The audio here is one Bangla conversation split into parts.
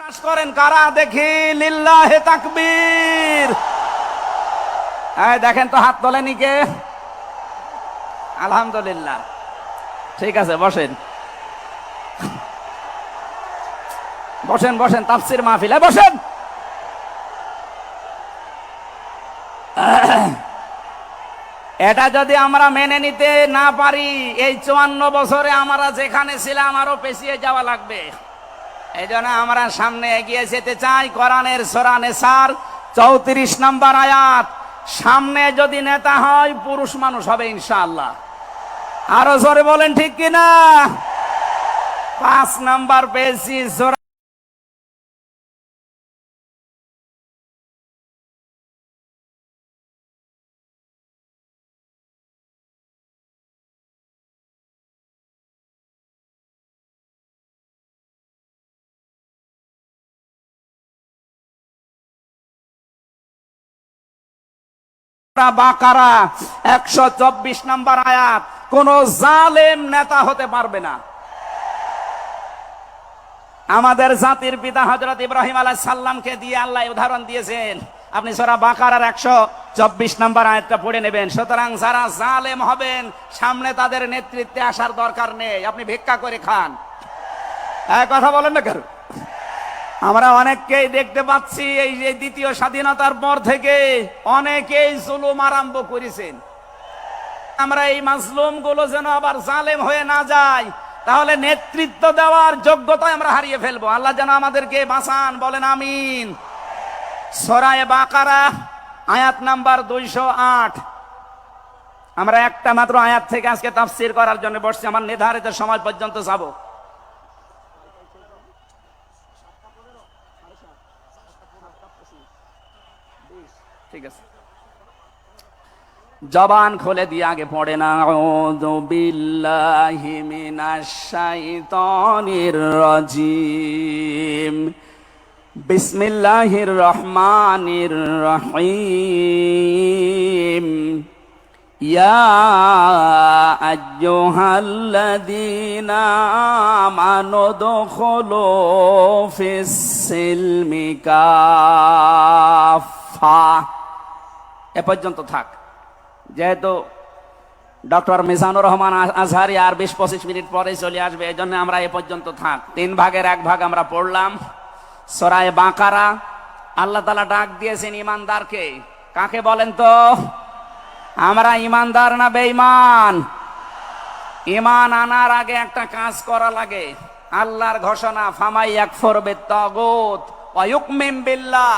করেন কারা দেখি? লিল্লাহে তাকবীর। এই দেখেন তো হাত তোলেনি কে? আলহামদুলিল্লাহ। ঠিক আছে, বসেন বসেন বসেন, তাফসীর মাহফিলে বসেন। এটা যদি আমরা মেনে নিতে না পারি, এই 54 বছরে আমরা যেখানে ছিলাম আরো পেছিয়ে যাওয়া লাগবে। এই জন্য আমরা সামনে এগিয়ে যেতে চাই। কোরআনের সূরা নিসার 34 নম্বর আয়াত। সামনে যদি নেতা হয় পুরুষ মানুষ হবে ইনশাআল্লাহ। আরো জোরে বলেন ঠিক কিনা? 5 নাম্বার পেয়েছি সূরা বাকারা 124 নম্বর আয়াত। কোন জালেম নেতা হতে পারবে না। আমাদের জাতির পিতা হযরত ইব্রাহিম আলাইহিস সালামকে দিয়ে আল্লাহ উদাহরণ দিয়েছেন। আপনি সূরা বাকারার 124 নম্বর আয়াতটা পড়ে নেবেন। সুতরাং যারা জালেম হবেন সামনে তাদের নেতৃত্বে আসার দরকার নেই, আপনি ভিক্ষা করে খান। কথা বলেন না কেন? আমরা অনেককেই দেখতে পাচ্ছি এই যে দ্বিতীয় স্বাধীনতার পর থেকে অনেকেই জুলুম আরম্ভ করেছেন। আমরা এই মাজলুম গুলো যেন আবার জালেম হয়ে না যায়, তাহলে নেতৃত্ব দেওয়ার যোগ্যতা আমরা হারিয়ে ফেলবো। আল্লাহ যেন আমাদেরকে বাঁচান, বলেন আমিন। সূরা বাকারা আয়াত নাম্বার 208। আমরা একটা মাত্র আয়াত থেকে আজকে তাফসীর করার জন্য বসছি। আমার নির্ধারিত সময় পর্যন্ত যাব। ঠিক আছে, জবান খুলে দিয়ে আগে পড়ে না। আউযু বিল্লাহি মিনাশ শাইতানির রাজিম। বিসমিল্লাহির রহমানির রহিম। ইয়া আইয়ুহাল্লাযীনা আমানু দুখুলু ফিস সিলমি কাফা। এ পর্যন্ত থাক। যেহেতু ডক্টর মিজানুর রহমান আজহারি আর 20-25 মিনিট পরে চলে আসবে, এই জন্য আমরা এ পর্যন্ত থাক। 3 ভাগের 1 ভাগ আমরা পড়লাম। সূরা বাকারা আল্লাহ তাআলা ডাক দিয়েছেন ইমানদারকে। কাকে বলেন তো? আমরা ইমানদার না বেঈমান? ঈমান আনার আগে একটা কাজ করা লাগে। আল্লাহর ঘোষণা, ফামাই ইয়াকফুর বিত-তাগুত ওয়া ইউমিন বিল্লাহ।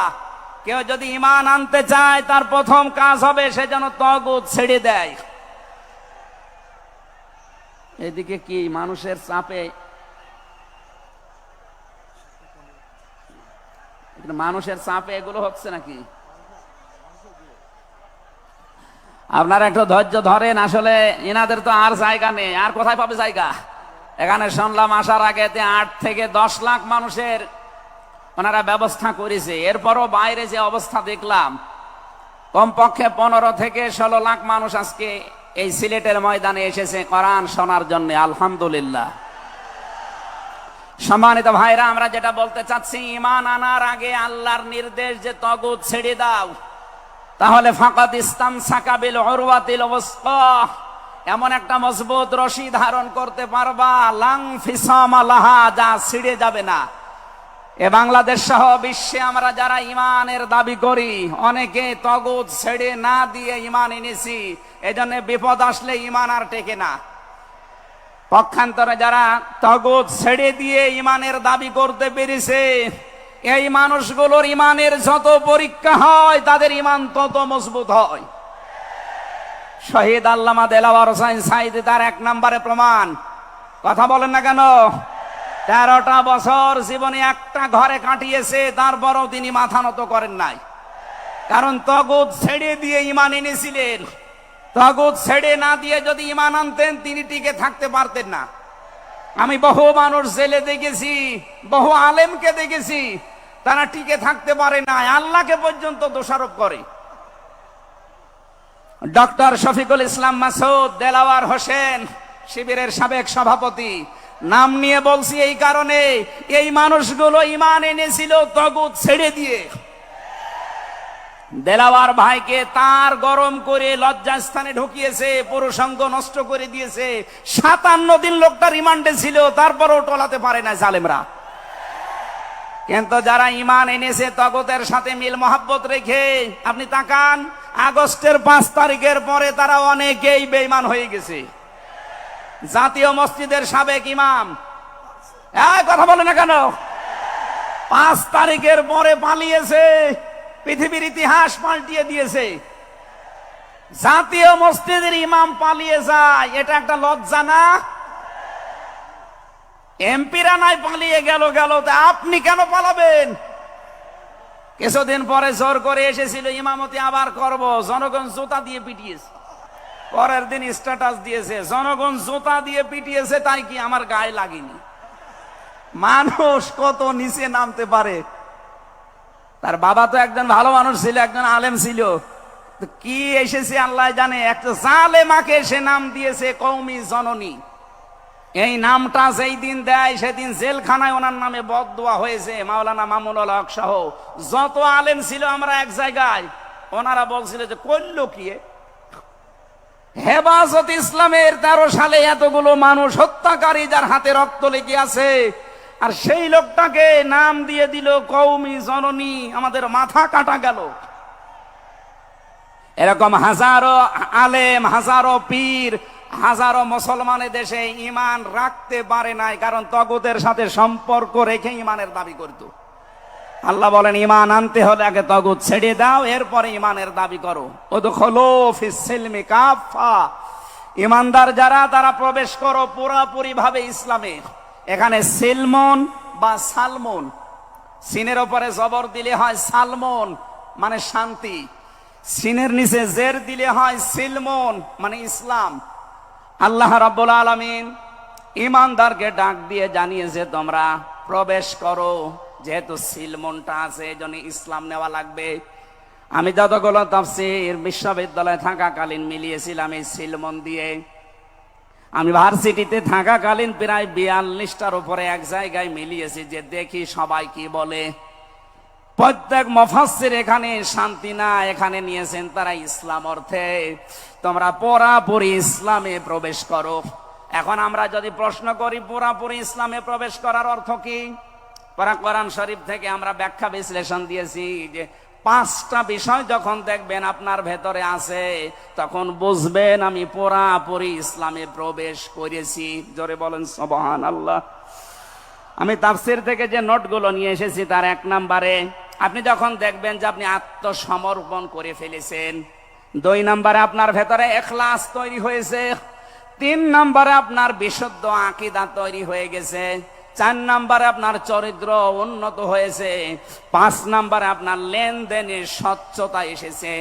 কেউ যদি ঈমান আনতে চায় তার প্রথম কাজ হবে সে যেন তাগুত ছেড়ে দেয়। এদিকে কি মানুষের চাপে, মানুষের চাপে এগুলো হচ্ছে নাকি? আপনারা একটু ধৈর্য ধরেন। আসলে এনাদের তো আর জায়গা নেই, আর কোথায় পাবে জায়গা? এখানে শুনলাম আসার আগে 8 থেকে 10 লাখ মানুষের ওনারা ব্যবস্থা করেছে। এরপরও বাইরে যে অবস্থা দেখলাম, কমপক্ষে 15 থেকে 16 লাখ মানুষ আজকে এই সিলেটের ময়দানে এসেছে কোরআন শোনার জন্য। আলহামদুলিল্লাহ। সম্মানিত ভাইরা, আমরা যেটা বলতে চাচ্ছি, ঈমান আনার আগে আল্লাহর নির্দেশ যে তাগুত ছেড়ে দাও, তাহলে ফাকাদ ইসতামসাকা বিল উরওয়াতিল ওয়াসকা, এমন একটা মজবুত রশি ধারণ করতে পারবা, লাং ফিসামা লাহা, যা ছিঁড়ে যাবে না। এ বাংলাদেশ সহ বিশ্বে আমরা যারা ঈমানের দাবি করি, অনেকে তাগুত ছেড়ে না দিয়ে ঈমান এনেছি। এজন্য বিপদ আসলে ঈমান আর টেকে না। পক্ষান্তরে যারা তাগুত ছেড়ে দিয়ে ঈমানের দাবি করতে পেরেছে, এই মানুষগুলোর ঈমানের যত পরীক্ষা হয় তাদের ঈমান তত মজবুত হয়। শহীদ আল্লামা দেলাওয়ার হোসেন সাঈদী তার 1 নম্বরে প্রমাণ। কথা বলেন না কেন? 13টা বছর জীবনে একটা ঘরে কাটিয়েছে, তারপরও তিনি মাথা নত করেন নাই। কারণ তাগুত ছেড়ে দিয়ে ঈমান এনেছিলেন। তাগুত ছেড়ে না দিয়ে যদি ঈমান আনতেন তিনি টিকে থাকতে পারতেন না। আমি বহু মানুষ জেলে দেখেছি, বহু আলেমকে দেখেছি, তারা টিকে থাকতে পারে না, আল্লাহকে পর্যন্ত দোষারোপ করে। ডক্টর শফিকুল ইসলাম মাসুদ, দেলাওয়ার হোসেন শিবিরের সাবেক সভাপতি, নাম নিয়ে বলছি এই কারণে, এই মানুষগুলো ঈমান এনেছিল তাগুত ছেড়ে দিয়ে। দেলাওয়ার ভাইকে তার গরম করে লজ্জাস্থানে ঢুকিয়েছে, পুরুষাঙ্গ নষ্ট করে দিয়েছে। 57 দিন লোকটা রিমান্ডে ছিল, তারপরও টলাতে পারে না জালেমরা। কিন্তু যারা ঈমান এনেছে তাগুতের সাথে মিল মহাব্বত রেখে, আপনি তাকান আগস্টের 5 তারিখের পরে তারা অনেকেই বেঈমান হয়ে গেছে। জাতীয় মসজিদের সাবেক ইমাম, কথা বলে না কেন, 5 তারিখের পরে পালিয়েছে, পৃথিবীর ইতিহাস পাল্টিয়ে দিয়েছে। জাতীয় মসজিদের ইমাম পালিয়ে যায়, এটা একটা লজ্জা না? এমপিরা নাই পালিয়ে গেল, আপনি কেন পালাবেন? কিছুদিন পরে জোর করে এসেছিল ইমামতি আবার করব, জনগণ জুতা দিয়ে পিটিয়েছে। পরের দিন স্ট্যাটাস দিয়েছে, জনগণ জুতা দিয়ে পিটিয়েছে, তাই কি আমার গায়ে লাগেনি। মানুষ কত নিচে নামতে পারে। তার বাবা তো একজন ভালো মানুষ ছিল, একজন আলেম ছিল, কি এসেছে আল্লাহ জানে। একটা জালেমাকে সে নাম দিয়েছে কওমি জননী। এই নামটা যেই দিন দেয় সেদিন জেলখানায় ওনার নামে বদদোয়া হয়েছে। মাওলানা মামুনুল হক সহ যত আলেম ছিল আমরা এক জায়গায়, ওনারা বলছিল যে করল কি হেফাজত ইসলামের 13 সালে এতগুলো মানুষ হত্যাকারী যার হাতে রক্ত লেগে আছে, আর সেই লোকটাকে নাম দিয়ে দিল কওমি জননী। আমাদের মাথা কাটা গেল। এরকম হাজারো আলেম, হাজারো পীর, হাজারো মুসলমানের দেশে ঈমান রাখতে পারে নাই, কারণ তাগুতের সাথে সম্পর্ক রেখে ঈমানের দাবি করত। আল্লাহ বলেন ঈমান আনতে হলে আগে তাগুত ছেড়ে দাও, এরপরে ঈমানের দাবি করো। উদখুলু ফিস সিলমি কাফা, ঈমানদার যারা তারা প্রবেশ করো পুরোপুরি ভাবে ইসলামে। এখানে সিলমন বা সালমন, সিনের উপরে জবর দিলে হয় সালমন মানে শান্তি, সিনের নিচে জের দিলে হয় সিলমন মানে ইসলাম। আল্লাহ রাব্বুল আলামিন ঈমানদারকে ডাক দিয়ে জানিয়েছে তোমরা প্রবেশ করো, যেহেতু সিলমনটা আছে এজন্য ইসলাম নেওয়া লাগবে। আমি যতগুলো তাফসীর বিশ্ববিদ্যালয়ে থাকাকালীন মিলিয়েছিলাম এই সিলমন দিয়ে। আমি ভার্সিটিতে থাকাকালীন প্রায় 42টার উপরে এক জায়গায় মিলিয়েছি, যে দেখি সবাই কি বলে। প্রত্যেক মুফাসসির এখানে শান্তি না, এখানে নিয়েছেন তারা ইসলাম অর্থে তোমরা পুরোপুরি ইসলামে প্রবেশ করো। এখন আমরা যদি প্রশ্ন করি পুরোপুরি ইসলামে প্রবেশ করার অর্থ কি, কোরআন শরীফ থেকে আমরা ব্যাখ্যা বিশ্লেষণ দিয়েছি যে 5টা বিষয় যখন দেখবেন আপনার ভেতরে আছে, তখন বুঝবেন আমি পুরোপুরি ইসলামে প্রবেশ করেছি। জোরে বলেন সুবহানাল্লাহ। আমি তাফসীর থেকে যে নোটগুলো নিয়ে এসেছি তার 1 নম্বরে আপনি যখন দেখবেন যে আপনি আত্মসমর্পণ করে ফেলেছেন, 2 নম্বরে আপনার ভেতরে ইখলাস তৈরি হয়েছে, 3 নম্বরে আপনার বিশুদ্ধ আকীদা তৈরি হয়ে গেছে, 4 নম্বরে আপনার চরিত্র উন্নত হয়েছে, 5 নম্বরে আপনার লেনদেনের স্বচ্ছতা এসেছে।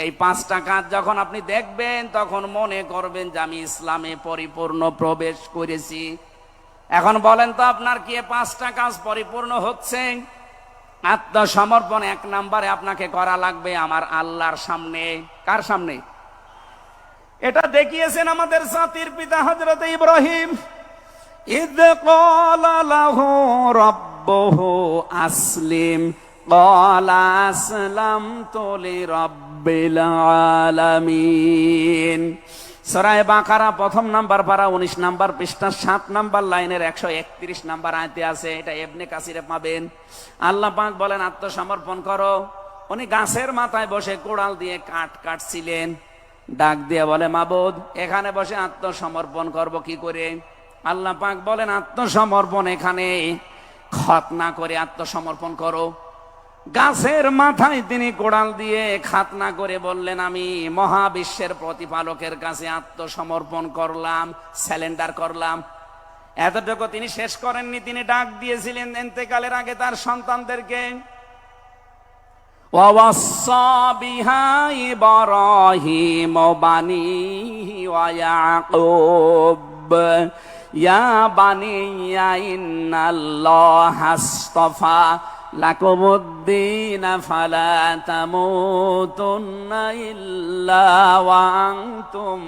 এই 5টা কাজ যখন আপনি দেখবেন তখন মনে করবেন যে আমি ইসলামে পরিপূর্ণ প্রবেশ করেছি। এখন বলেন তো আপনার কি 5টা কাজ পরিপূর্ণ হচ্ছে? আত্মসমর্পণ 1 নম্বরে আপনাকে করা লাগবে আমার আল্লাহর সামনে। কার সামনে? এটা দেখিয়েছেন আমাদের জাতির পিতা হযরত ইব্রাহিম। ইদ ক্বালা লাহু রাব্বুহু আসলিম ক্বালা আসলামতু লিরাব্বিল আলামিন। সূরা বাকারা 1 নম্বর পারা 19 নম্বর পৃষ্ঠা 7 নম্বর লাইনের 131 নম্বর আয়াতে আছে। এটা ইবনে কাসিরে পাবেন। আল্লাহ পাক বলেন আত্মসমর্পণ করো। উনি গাছের মাথায় বসে কোড়াল দিয়ে কাঠ কাটছিলেন, ডাক দিয়ে বলে মাবুদ এখানে বসে আত্মসমর্পণ করব কি করে? আল্লাহ পাক বলেন আত্মসমর্পণ এখানে খতনা করে আত্মসমর্পণ করো। গাছের মাথায় তিনি কোড়াল দিয়ে খাতনা করে বললেন আমি মহাবিশ্বের প্রতিপালকের কাছে আত্মসমর্পণ করলাম, স্যালেন্ডার করলাম। এতটুকু তিনি শেষ করেননি, তিনি ডাক দিয়েছিলেন ইন্তেকালের আগে তার সন্তানদেরকে, ওয়াসাা বিহা ইব্রাহিম বানিহি ওয়া ইয়াকুব ইয়া বানিয়া ইন্নাল্লাহা আসতাফা লাকুমুদ্দিন ফালা তামুতুন্না ইল্লা ওয়া আনতুম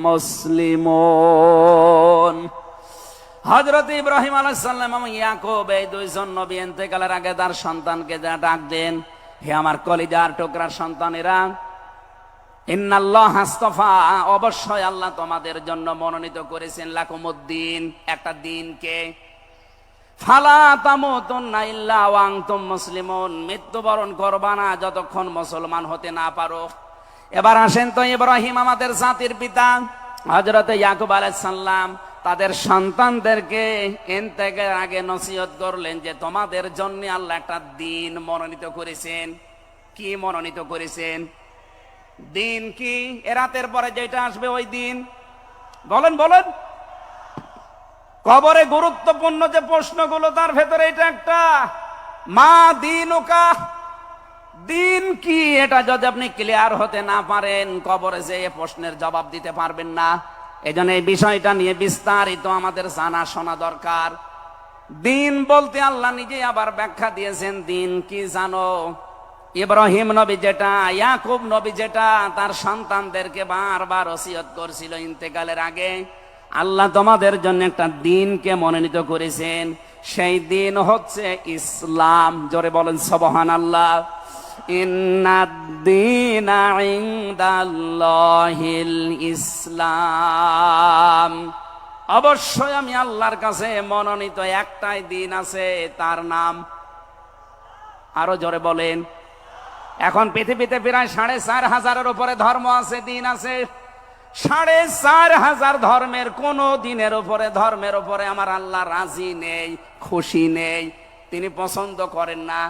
মুসলিমুন। হযরত ইব্রাহিম আলাইহিস সালাম এবং ইয়াকুব এই দুইজন নবী ইন্তেকালের আগে তার সন্তানকে ডাক দেন, হে আমার কলিজার টুকরার সন্তানেরা, ইন্নাল্লাহ আস্তাফা, অবশ্যই আল্লাহ তোমাদের জন্য মনোনীত করেছেন লাকুমুদ্দিন, একটা দিনকে, ফালা তামুতুন্না ইল্লা ওয়া আনতুম মুসলিমুন, মৃত্যুবরণ করবা না যতক্ষণ মুসলমান হতে না পারো। এবার আসেন তো, ইব্রাহিম আমাদের জাতির পিতা, হযরত ইয়াকুব আলাইহিস সালাম তাদের সন্তানদেরকে ইন্তেকালের আগে নসিহত করলেন যে তোমাদের জন্য আল্লাহ একটা দিন মনোনীত করেছেন। কি মনোনীত করেছেন? দিন কি? এ রাতের পরে যেটা আসবে ওই দিন। বলেন বলেন। কবরে গুরুত্বপূর্ণ যে প্রশ্নগুলো তার ভেতরে এটা একটা, মা দীনুকা, দিন কি? এটা যদি আপনি ক্লিয়ার হতে না পারেন, কবরে যে প্রশ্নের জবাব দিতে পারবেন না। এজন্য এই বিষয়টা নিয়ে বিস্তারিত আমাদের জানা শোনা দরকার। দিন বলতে আল্লাহ নিজে আবার ব্যাখ্যা দিয়েছেন, দিন কি জানো? ইব্রাহিম নবী যেটা, ইয়াকুব নবী যেটা তার সন্তানদেরকে বারবার ওসিয়ত করছিল ইন্তেকালের আগে, আল্লাহ তোমাদের জন্য একটা দিনকে মনোনীত করেছেন। সেই দিন হচ্ছে ইসলাম। জোরে বলেন সুবহানাল্লাহ। ইন্নাদ-দীনা ইনদাল্লাহিল ইসলাম, অবশ্যই আমি আল্লাহর কাছে মনোনীত একটাই দিন আছে, তার নাম, আরো জোরে বলেন। এখন পৃথিবীতে প্রায় 4,500-এর উপরে ধর্ম আছে, দিন আছে। 4,500 ধর্মের কোন দিনের উপরে, ধর্মের উপরে আমার আল্লাহ রাজি নেই, খুশি নেই, তিনি পছন্দ করেন না।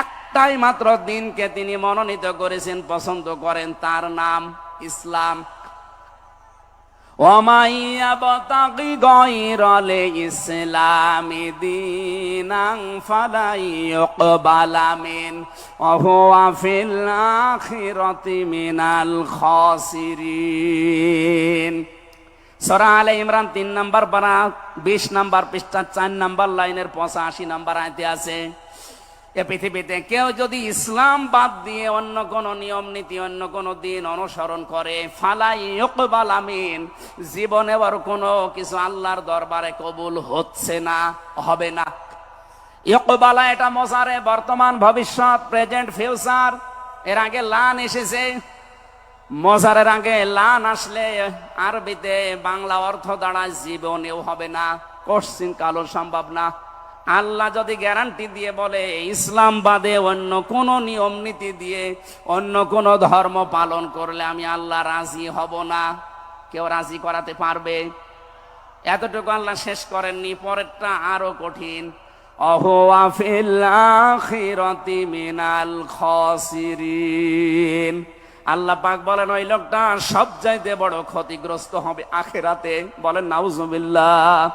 একটাই মাত্র দিনকে তিনি মনোনীত করেছেন, পছন্দ করেন, তার নাম ইসলাম। ওয়ামাই ইয়াবতাগি গায়রাল ইসলামি দীনান ফালা ইউকবালা মিন ওয়া হুয়া ফিল আখিরাতি মিনাল খাসিরিন। সূরা আলে ইমরান 3 নম্বর পারা 20 নম্বর পৃষ্ঠা 4 নম্বর লাইনের 85 নম্বর আয়াতে আছে, এ পৃথিবীতে কেউ যদি ইসলাম বাদ দিয়ে অন্য কোন নিয়ম নীতি, অন্য কোন দিন অনুসরণ করে, ফালাই ইউকবালা মিন, জীবনে আর কোনো কিছু আল্লাহর দরবারে কবুল হচ্ছে না, হবে না। ইউকবালা এটা মোজারে, বর্তমান, ভবিষ্যৎ, প্রেজেন্ট, ফিউচার। এর আগে লান এসেছে, মোজারের আগে লান আসলে আরবিতে বাংলা অর্থ দাঁড়ায় জীবনেও হবে না, কোশ্চিন কালো সম্ভব না। আল্লাহ যদি গ্যারান্টি দিয়ে বলে ইসলাম বাদে অন্য কোন নিয়ম নীতি দিয়ে অন্য কোন ধর্ম পালন করলে আমি আল্লাহ রাজি হব না, কেউ রাজি করাতে পারবে? এতটুকু আল্লাহ শেষ করেননি, পরেরটা আরো কঠিন। অহুয়া ফিল আখিরাতি মিনাল খাসিরিন, আল্লাহ পাক বলেন ওই লোকটা সবচাইতে বড় ক্ষতিগ্রস্ত হবে আখিরাতে। বলেন নাউজুবিল্লাহ।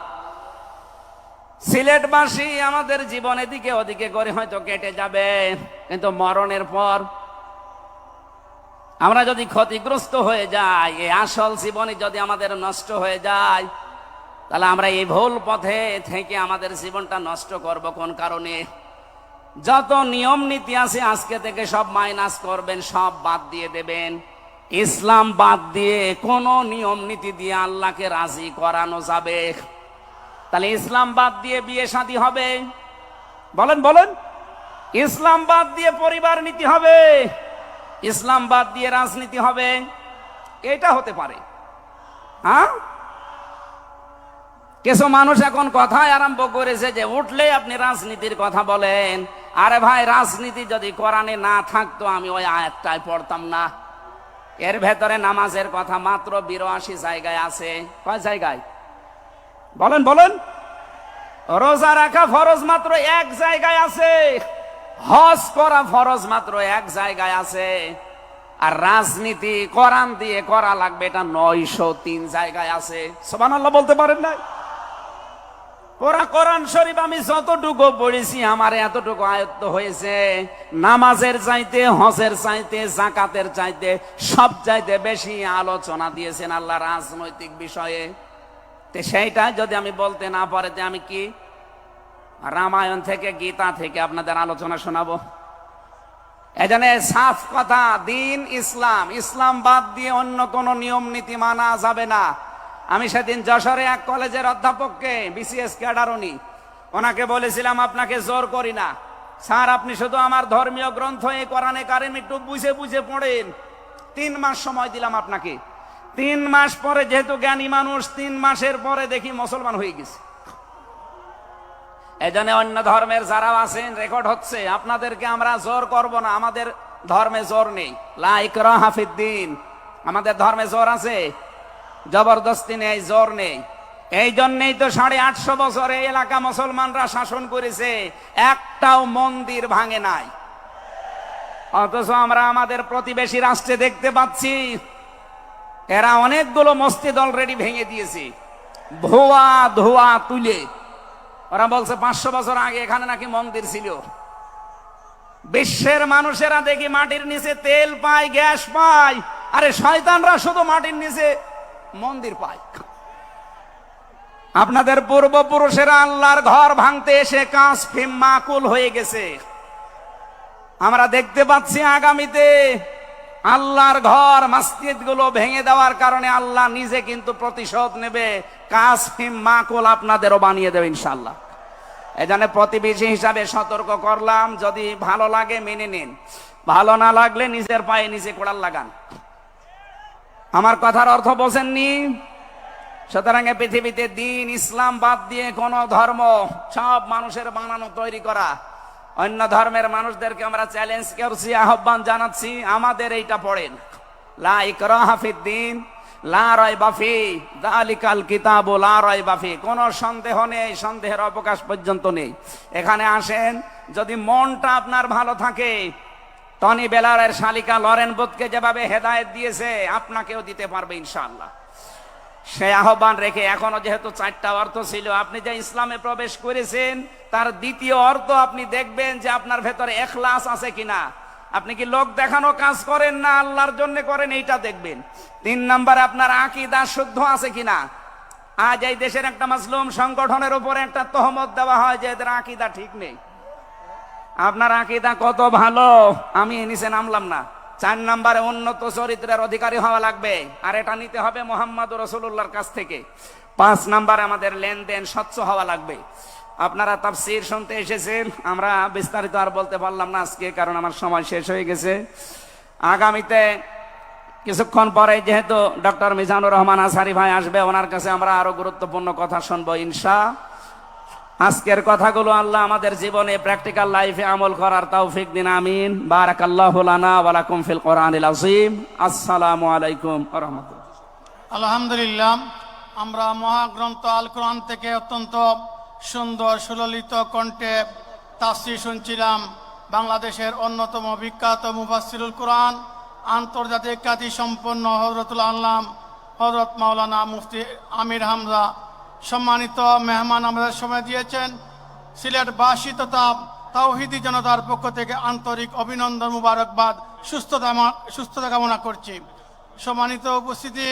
সিলেটবাসী আমাদের জীবন এদিকে ওদিকে করে হয়তো কেটে যাবে, কিন্তু মরণের পর আমরা যদি ক্ষতিগ্রস্ত হয়ে যাই, এই আসল জীবনে যদি আমাদের নষ্ট হয়ে যায়, তাহলে আমরা এই ভুল পথে থেকে আমাদের জীবনটা নষ্ট করব কোন কারণে? যত নিয়ম নীতি আছে আজকে থেকে সব মাইনাস করবেন, সব বাদ দিয়ে দেবেন। ইসলাম বাদ দিয়ে কোন নিয়ম নীতি দিয়ে আল্লাহকে রাজি করানো যাবে? তাহলে ইসলাম বাদ দিয়ে বিয়ে শাদী হবে? বলেন বলেন। ইসলাম বাদ দিয়ে পরিবার নীতি হবে? ইসলাম বাদ দিয়ে রাজনীতি হবে? এটা হতে পারে। হ্যাঁ, কিছু মানুষ এখন কথাই আরম্ভ করেছে যে উঠলে আপনি রাজনীতির কথা বলেন। আরে ভাই, রাজনীতি যদি কোরআনে না থাকতো আমি ওই আয়াতটাই পড়তাম না। এর ভেতরে নামাজের কথা মাত্র 82 জায়গায় আছে। কয় জায়গায়? বলেন বলেন। রোজা রাখা ফরজ মাত্র 1 জায়গায় আছে। হজ করা ফরজ মাত্র 1 জায়গায় আছে। আর রাজনীতি কোরআন দিয়ে করা লাগবে এটা 903 জায়গায় আছে। সুবহানাল্লাহ বলতে পারেন না? কোরআন শরীফ আমি যতটুকু পড়েছি আমার এতটুকু আয়ত্ত হয়েছে। নামাজের চাইতে, হজের চাইতে, যাকাতের চাইতে সব চাইতে বেশি আলোচনা দিয়েছেন আল্লাহ রাজনৈতিক বিষয়ে। তো সেইটা যদি আমি বলতে না পারে, আমি কি রামায়ণ থেকে, গীতা থেকে আপনাদের আলোচনা শোনাবো? এজন্য সাফ কথা, দিন ইসলাম, ইসলাম বাদ দিয়ে অন্য কোন নিয়ম নীতি মানা যাবে না। আমি সেদিন যশোরে এক কলেজের অধ্যাপককে, বিসিএস ক্যাডার উনি, ওনাকে বলেছিলাম আপনাকে জোর করি না স্যার, আপনি শুধু আমার ধর্মীয় গ্রন্থ এই কোরআনে কারিম একটু বুঝে বুঝে পড়েন। 3 মাস সময় দিলাম আপনাকে। 3 মাস পরে, যেহেতু জ্ঞানী মানুষ, 3 মাসের পরে দেখি মুসলমান হয়ে গেছে। এজন্য অন্য ধর্মের যারা আছেন, রেকর্ড হচ্ছে, আপনাদেরকে আমরা জোর করব না, আমাদের ধর্মে জোর নেই। লা ইকরাহা ফিদ্দিন, আমাদের ধর্মে জোর আছে, জবরদস্তি নেই, জোর নেই। এই জন্যই তো 850 বছর এই এলাকা মুসলমানরা শাসন করেছে, একটাও মন্দির ভাঙে নাই। অথচ আমরা আমাদের প্রতিবেশী রাষ্ট্রে দেখতে পাচ্ছি এরা অনেকগুলো মসজিদ অলরেডি ভেঙে দিয়েছে, ধোয়া ধোয়া তুলে। ওরা বলছে 500 বছর আগে এখানে নাকি মন্দির ছিল। বিশ্বের মানুষেরা দেখি মাটির নিচে তেল পায়, গ্যাস পায়, আরে শয়তানরা শুধু মাটির নিচে মন্দির পায়। আপনাদের পূর্বপুরুষেরা আল্লাহর ঘর ভাঙতে এসে কাঁচ ফিম মাকুল হয়ে গেছে। আমরা দেখতে পাচ্ছি আগামীতে আল্লাহর ঘর, মসজিদ গুলো ভেঙে দেওয়ার কারণে আল্লাহ নিজে কিন্তু প্রতিশোধ নেবে, কাঁচ ফিম মাকুল আপনাদেরও বানিয়ে দেবে ইনশাআল্লাহ। এজন্য প্রতিবেশী হিসাবে সতর্ক করলাম, যদি ভালো লাগে মেনে নিন, ভালো না লাগলে নিজের পায়ে নিজে কোড়াল লাগান। আমার কথার অর্থ বোঝেননি? সুতরাং পৃথিবীতে দিন ইসলাম বাদ দিয়ে কোন ধর্ম, সব মানুষের বানানো তৈরি করা। অন্য ধর্মের মানুষদেরকে আমরা চ্যালেঞ্জ করছি, আহ্বান জানাচ্ছি, আমাদের এইটা পড়েন, লা ইকরাহা ফিদ্দিন লা রাইবা ফি যালিকাল কিতাবু লা রাইবা ফি। কোনো সন্দেহ নেই, সন্দেহের অবকাশ পর্যন্ত নেই। এখানে আসেন, যদি মনটা আপনার ভালো থাকে, টনি বেলারের শালিকা লরেন বুথকে যেভাবে হেদায়েত দিয়েছে আপনাকেও দিতে পারবে ইনশাআল্লাহ। সে আহ্বান রেখে, এখনো যেহেতু 4টা অর্থ ছিল, আপনি যে ইসলামে প্রবেশ করেছেন তার দ্বিতীয় অর্থ আপনি দেখবেন যে আপনার ভেতরে ইখলাস আছে কিনা। আপনি কি লোক দেখানো কাজ করেন না আল্লাহর জন্য করেন, এইটা দেখবেন। 3 নম্বরে আপনার আকীদা শুদ্ধ আছে কিনা। আজ এই দেশের একটা মাসলুম সংগঠনের উপরে একটা তহমত দেওয়া হয় যে এদের আকীদা ঠিক নেই। আপনার আকীদা কত ভালো, আমি নিচে নামলাম না। 4 নম্বরে উন্নত চরিত্রের অধিকারী হওয়া লাগবে, আর এটা নিতে হবে মুহাম্মদুর রাসূলুল্লাহর কাছ থেকে। 5 নম্বরে আমাদের লেনদেন স্বচ্ছ হওয়া লাগবে। আপনারা তাফসীর শুনতে এসেছেন, আমরা বিস্তারিত আর বলতে পারলাম না আজকে, কারণ আমার সময় শেষ হয়ে গেছে। আগামীতে কিছুক্ষণ পরে যেহেতু ডক্টর মিজানুর রহমান আজহারী ভাই আসবে, ওনার কাছে আমরা আরো গুরুত্বপূর্ণ কথা শুনবো ইনশাআল্লাহ। আজকের কথাগুলো আল্লাহ আমাদের জীবনে প্র্যাকটিক্যাল লাইফে আমল করার তৌফিক দিন, আমিন। বারাকাল্লাহু লানা ওয়া লাকুম ফিল কোরআনিল আযীম। আসসালামু আলাইকুম ওয়া রাহমাতুল্লাহ। আলহামদুলিল্লাহ, আমরা মহাগ্রন্থ আল কোরআন থেকে অত্যন্ত সুন্দর সুললিত কণ্ঠে তাফসীর শুনছিলাম। বাংলাদেশের অন্যতম বিখ্যাত মুফাসসিরুল কোরআন, আন্তর্জাতিক খ্যাতি সম্পন্ন হযরতুল আল্লাম হযরত মাওলানা মুফতি আমির হামজা সম্মানিত মেহমান আমাদের সময় দিয়েছেন। সিলেটবাসী তথা তাওহীদি জনতার পক্ষ থেকে আন্তরিক অভিনন্দন, মুবারকবাদ, সুস্থতা কামনা করছি। সম্মানিত উপস্থিতি,